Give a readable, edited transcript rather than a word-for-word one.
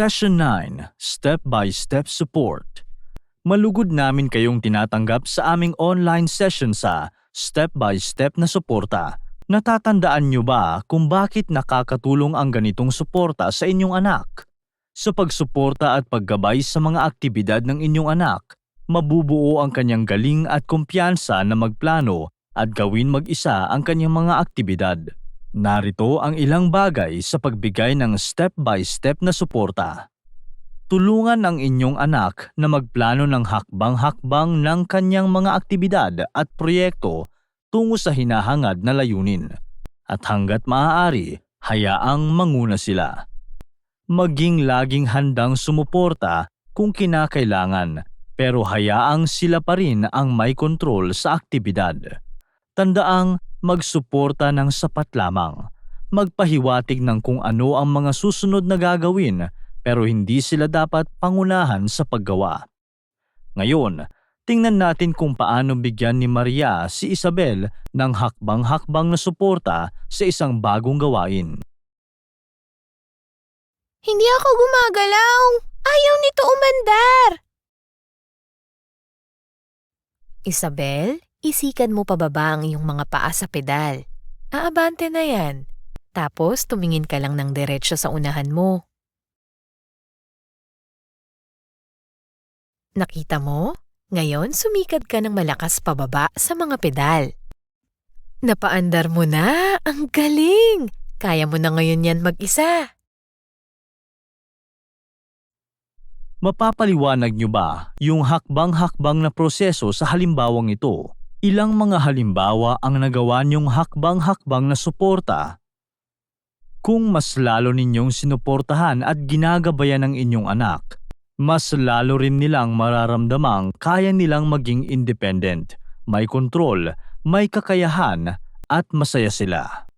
Session 9, Step-by-Step Support. Malugod namin kayong tinatanggap sa aming online session sa step-by-step na suporta. Natatandaan nyo ba kung bakit nakakatulong ang ganitong suporta sa inyong anak? Sa pagsuporta at paggabay sa mga aktibidad ng inyong anak, mabubuo ang kanyang galing at kumpiyansa na magplano at gawin mag-isa ang kanyang mga aktibidad. Narito ang ilang bagay sa pagbigay ng step-by-step na suporta. Tulungan ang inyong anak na magplano ng hakbang-hakbang ng kanyang mga aktibidad at proyekto tungo sa hinahangad na layunin. At hanggat maaari, hayaang manguna sila. Maging laging handang sumuporta kung kinakailangan, pero hayaang sila pa rin ang may kontrol sa aktibidad. Tandaang magsuporta ng sapat lamang. Magpahiwatig ng kung ano ang mga susunod na gagawin, pero hindi sila dapat pangunahan sa paggawa. Ngayon, tingnan natin kung paano bigyan ni Maria si Isabel ng hakbang-hakbang na suporta sa isang bagong gawain. Hindi ako gumagalaw. Ayaw nito umandar. Isabel, isikan mo pababa ang iyong mga paa sa pedal. Aabante na yan. Tapos tumingin ka lang ng diretsyo sa unahan mo. Nakita mo? Ngayon sumikad ka ng malakas pababa sa mga pedal. Napaandar mo na! Ang galing! Kaya mo na ngayon yan mag-isa. Mapapaliwanag nyo ba yung hakbang-hakbang na proseso sa halimbawang ito? Ilang mga halimbawa ang nagawa niyong hakbang-hakbang na suporta? Kung mas lalo ninyong sinuportahan at ginagabayan ng inyong anak, mas lalo rin nilang mararamdamang kaya nilang maging independent, may kontrol, may kakayahan, at masaya sila.